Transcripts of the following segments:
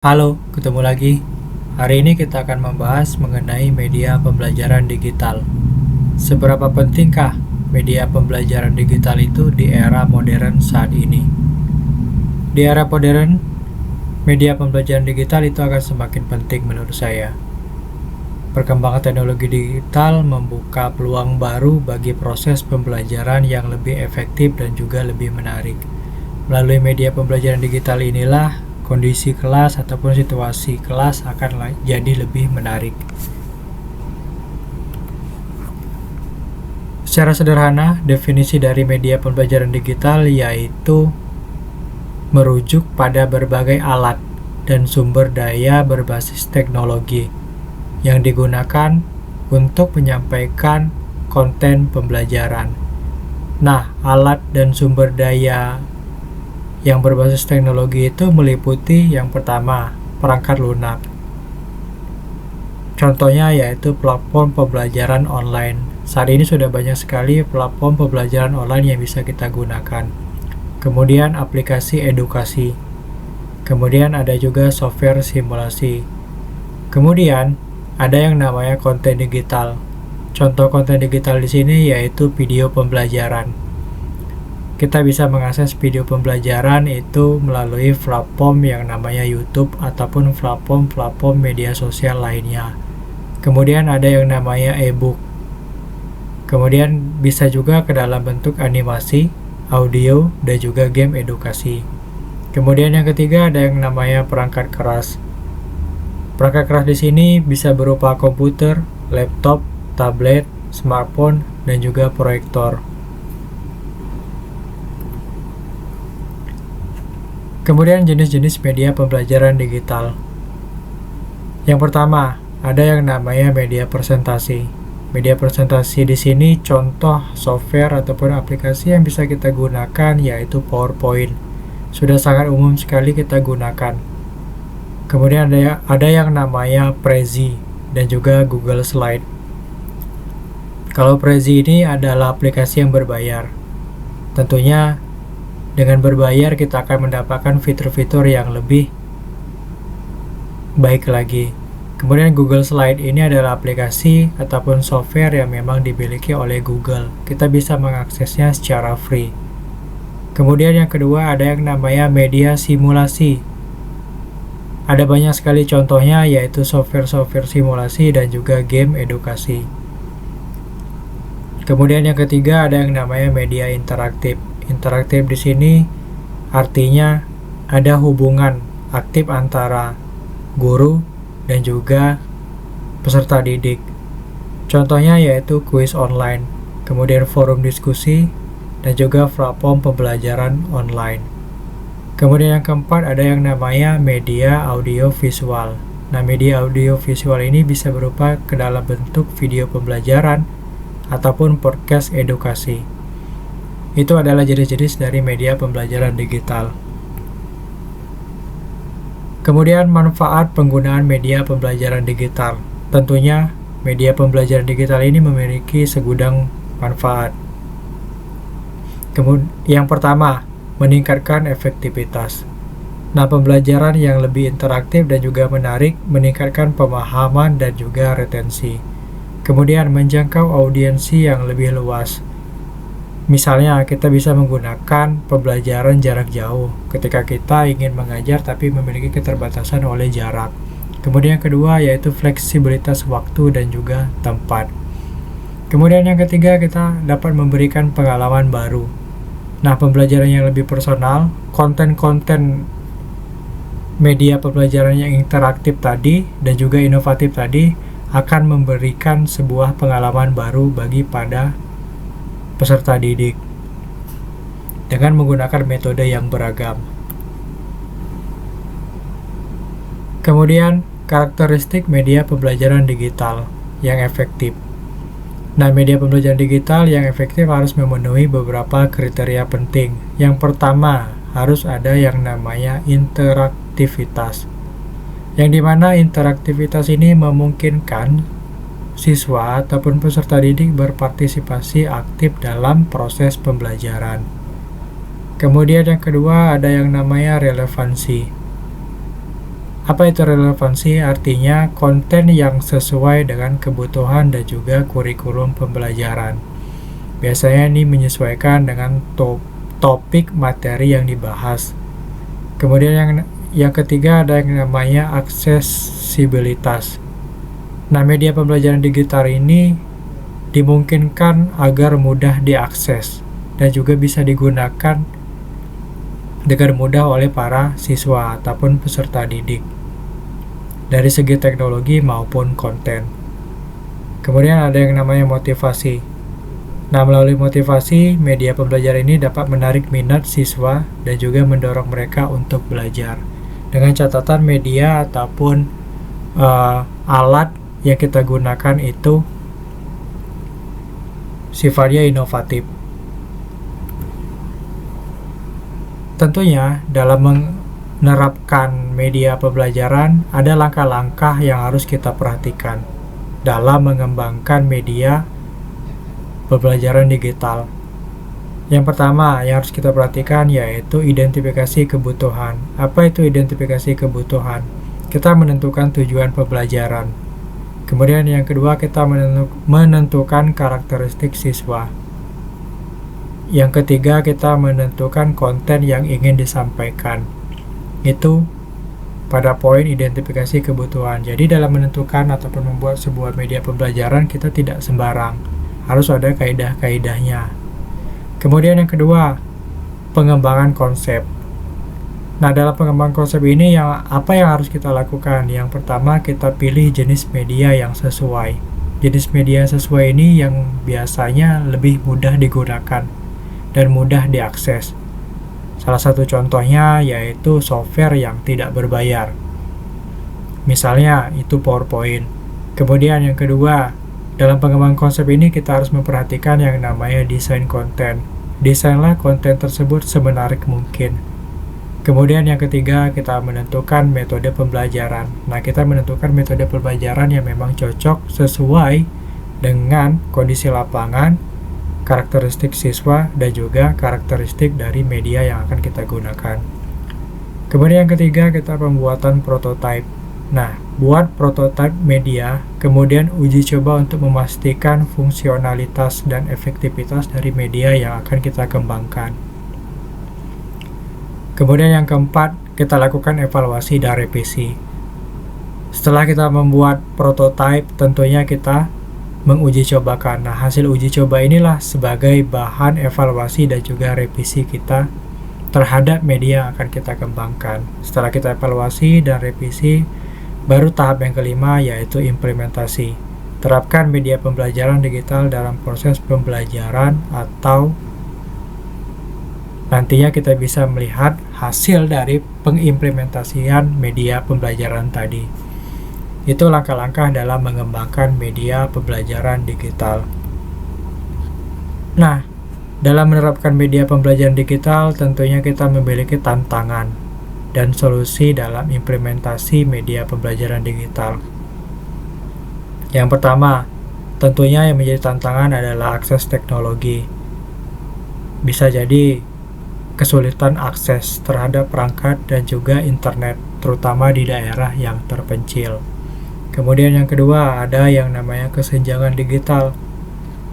Halo, ketemu lagi. Hari ini kita akan membahas mengenai media pembelajaran digital. Seberapa pentingkah media pembelajaran digital itu di era modern saat ini? Di era modern, media pembelajaran digital itu akan semakin penting menurut saya. Perkembangan teknologi digital membuka peluang baru bagi proses pembelajaran yang lebih efektif dan juga lebih menarik. Melalui media pembelajaran digital inilah kondisi kelas ataupun situasi kelas akan jadi lebih menarik. Secara sederhana, definisi dari media pembelajaran digital yaitu merujuk pada berbagai alat dan sumber daya berbasis teknologi yang digunakan untuk menyampaikan konten pembelajaran. Nah, alat dan sumber daya yang berbasis teknologi itu meliputi yang pertama, perangkat lunak. Contohnya yaitu platform pembelajaran online. Saat ini sudah banyak sekali platform pembelajaran online yang bisa kita gunakan. Kemudian aplikasi edukasi. Kemudian ada juga software simulasi. Kemudian ada yang namanya konten digital. Contoh konten digital di sini yaitu video pembelajaran. Kita bisa mengakses video pembelajaran itu melalui platform yang namanya YouTube ataupun platform media sosial lainnya. Kemudian ada yang namanya e-book. Kemudian bisa juga ke dalam bentuk animasi, audio, dan juga game edukasi. Kemudian yang ketiga ada yang namanya perangkat keras. Perangkat keras di sini bisa berupa komputer, laptop, tablet, smartphone, dan juga proyektor. Kemudian jenis-jenis media pembelajaran digital. Yang pertama, ada yang namanya media presentasi. Media presentasi di sini contoh software ataupun aplikasi yang bisa kita gunakan yaitu PowerPoint. Sudah sangat umum sekali kita gunakan. Kemudian ada yang namanya Prezi dan juga Google Slide. Kalau Prezi ini adalah aplikasi yang berbayar. Tentunya dengan berbayar kita akan mendapatkan fitur-fitur yang lebih baik lagi. Kemudian Google Slide ini adalah aplikasi ataupun software yang memang dimiliki oleh Google. Kita bisa mengaksesnya secara free. Kemudian yang kedua ada yang namanya media simulasi. Ada banyak sekali contohnya yaitu software-software simulasi dan juga game edukasi. Kemudian yang ketiga ada yang namanya media interaktif. Interaktif di sini artinya ada hubungan aktif antara guru dan juga peserta didik. Contohnya yaitu kuis online, kemudian forum diskusi, dan juga platform pembelajaran online. Kemudian yang keempat ada yang namanya media audio visual. Nah, media audio visual ini bisa berupa ke dalam bentuk video pembelajaran ataupun podcast edukasi. Itu adalah jenis-jenis dari media pembelajaran digital. Kemudian manfaat penggunaan media pembelajaran digital. Tentunya media pembelajaran digital ini memiliki segudang manfaat. Yang pertama, meningkatkan efektivitas. Nah, pembelajaran yang lebih interaktif dan juga menarik meningkatkan pemahaman dan juga retensi. Kemudian menjangkau audiensi yang lebih luas. Misalnya, kita bisa menggunakan pembelajaran jarak jauh ketika kita ingin mengajar tapi memiliki keterbatasan oleh jarak. Kemudian yang kedua yaitu fleksibilitas waktu dan juga tempat. Kemudian yang ketiga kita dapat memberikan pengalaman baru. Nah, pembelajaran yang lebih personal, konten-konten media pembelajaran yang interaktif tadi dan juga inovatif tadi akan memberikan sebuah pengalaman baru bagi pada peserta didik dengan menggunakan metode yang beragam. Kemudian, karakteristik media pembelajaran digital yang efektif. Nah, media pembelajaran digital yang efektif harus memenuhi beberapa kriteria penting. Yang pertama, harus ada yang namanya interaktivitas. Yang dimana interaktivitas ini memungkinkan siswa ataupun peserta didik berpartisipasi aktif dalam proses pembelajaran. Kemudian yang kedua ada yang namanya relevansi. Apa itu relevansi? Artinya konten yang sesuai dengan kebutuhan dan juga kurikulum pembelajaran. Biasanya ini menyesuaikan dengan topik materi yang dibahas. Kemudian yang ketiga ada yang namanya aksesibilitas. Nah, media pembelajaran digital ini dimungkinkan agar mudah diakses dan juga bisa digunakan dengan mudah oleh para siswa ataupun peserta didik dari segi teknologi maupun konten. Kemudian ada yang namanya motivasi. Nah, melalui motivasi, media pembelajaran ini dapat menarik minat siswa dan juga mendorong mereka untuk belajar. Dengan catatan media ataupun alat yang kita gunakan itu sifatnya inovatif. Tentunya dalam menerapkan media pembelajaran ada langkah-langkah yang harus kita perhatikan dalam mengembangkan media pembelajaran digital. Yang pertama yang harus kita perhatikan yaitu identifikasi kebutuhan. Apa itu identifikasi kebutuhan? Kita menentukan tujuan pembelajaran. Kemudian yang kedua kita menentukan karakteristik siswa. Yang ketiga kita menentukan konten yang ingin disampaikan. Itu pada poin identifikasi kebutuhan. Jadi dalam menentukan ataupun membuat sebuah media pembelajaran kita tidak sembarang. Harus ada kaidah-kaidahnya. Kemudian yang kedua, pengembangan konsep. Nah, dalam pengembangan konsep ini apa yang harus kita lakukan? Yang pertama, kita pilih jenis media yang sesuai. Jenis media yang sesuai ini yang biasanya lebih mudah digunakan dan mudah diakses. Salah satu contohnya yaitu software yang tidak berbayar. Misalnya, itu PowerPoint. Kemudian yang kedua, dalam pengembangan konsep ini kita harus memperhatikan yang namanya desain konten. Desainlah konten tersebut semenarik mungkin. Kemudian yang ketiga kita menentukan metode pembelajaran. Nah, kita menentukan metode pembelajaran yang memang cocok sesuai dengan kondisi lapangan, karakteristik siswa, dan juga karakteristik dari media yang akan kita gunakan. Kemudian yang ketiga kita pembuatan prototipe. Nah, buat prototipe media, kemudian uji coba untuk memastikan fungsionalitas dan efektivitas dari media yang akan kita kembangkan. Kemudian yang keempat, kita lakukan evaluasi dan revisi. Setelah kita membuat prototipe, tentunya kita menguji cobakan. Nah, hasil uji coba inilah sebagai bahan evaluasi dan juga revisi kita terhadap media yang akan kita kembangkan. Setelah kita evaluasi dan revisi, baru tahap yang kelima yaitu implementasi. Terapkan media pembelajaran digital dalam proses pembelajaran atau nantinya kita bisa melihat hasil dari pengimplementasian media pembelajaran tadi. Itu langkah-langkah dalam mengembangkan media pembelajaran digital. Nah, dalam menerapkan media pembelajaran digital tentunya kita memiliki tantangan dan solusi dalam implementasi media pembelajaran digital. Yang pertama, tentunya yang menjadi tantangan adalah akses teknologi. Bisa jadi kesulitan akses terhadap perangkat dan juga internet, terutama di daerah yang terpencil. Kemudian yang kedua, ada yang namanya kesenjangan digital.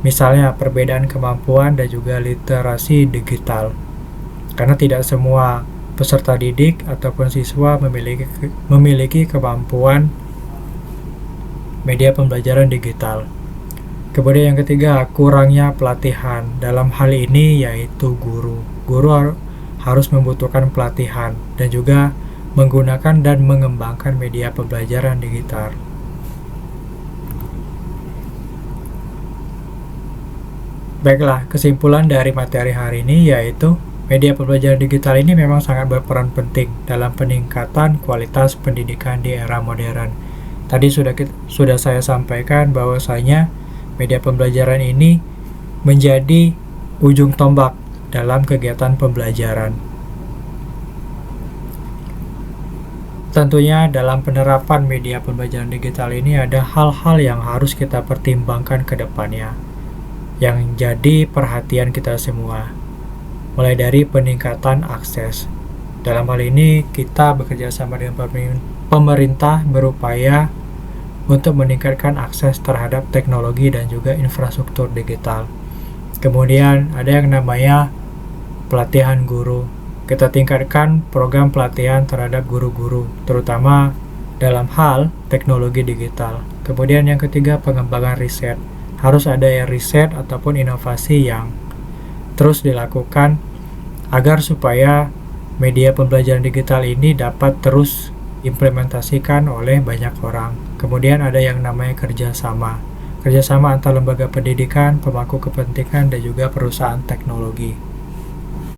Misalnya perbedaan kemampuan dan juga literasi digital. Karena tidak semua peserta didik ataupun siswa memiliki kemampuan media pembelajaran digital. Kemudian yang ketiga, kurangnya pelatihan. Dalam hal ini yaitu guru. Guru harus membutuhkan pelatihan dan juga menggunakan dan mengembangkan media pembelajaran digital. Baiklah, kesimpulan dari materi hari ini yaitu media pembelajaran digital ini memang sangat berperan penting dalam peningkatan kualitas pendidikan di era modern. Tadi sudah saya sampaikan bahwasanya media pembelajaran ini menjadi ujung tombak dalam kegiatan pembelajaran. Tentunya dalam penerapan media pembelajaran digital ini ada hal-hal yang harus kita pertimbangkan ke depannya, yang jadi perhatian kita semua, mulai dari peningkatan akses. Dalam hal ini kita bekerja sama dengan pemerintah berupaya untuk meningkatkan akses terhadap teknologi dan juga infrastruktur digital. Kemudian ada yang namanya pelatihan guru. Kita tingkatkan program pelatihan terhadap guru-guru, terutama dalam hal teknologi digital. Kemudian yang ketiga, pengembangan riset. Harus ada ya riset ataupun inovasi yang terus dilakukan agar supaya media pembelajaran digital ini dapat terus implementasikan oleh banyak orang. Kemudian ada yang namanya kerjasama antar lembaga pendidikan, pemangku kepentingan, dan juga perusahaan teknologi.